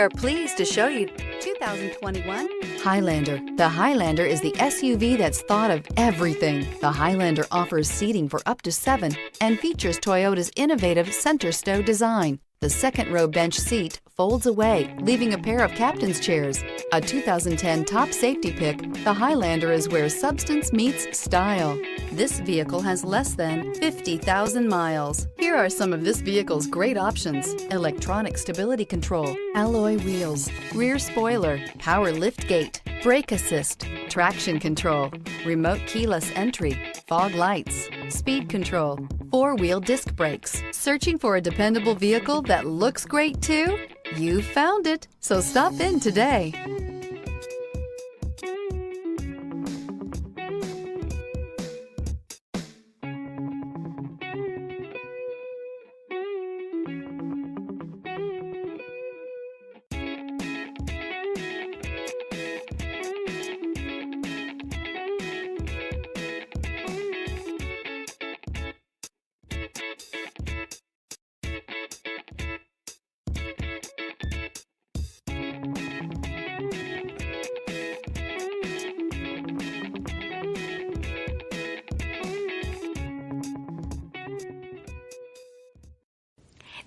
are pleased to show you 2021 Highlander. The Highlander is the SUV that's thought of everything. The Highlander offers seating for up to 7 and features Toyota's innovative center stow design. The second row bench seat folds away, leaving a pair of captain's chairs. A 2010 top safety pick, the Highlander is where substance meets style. This vehicle has less than 50,000 miles. Here are some of this vehicle's great options: electronic stability control, alloy wheels, rear spoiler, power lift gate, brake assist, traction control, remote keyless entry, fog lights, speed control, 4-wheel disc brakes. Searching for a dependable vehicle that looks great too? You found it, so stop in today.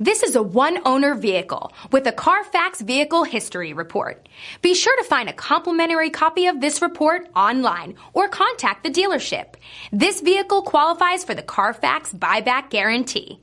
This is a one-owner vehicle with a Carfax Vehicle History Report. Be sure to find a complimentary copy of this report online or contact the dealership. This vehicle qualifies for the Carfax Buyback Guarantee.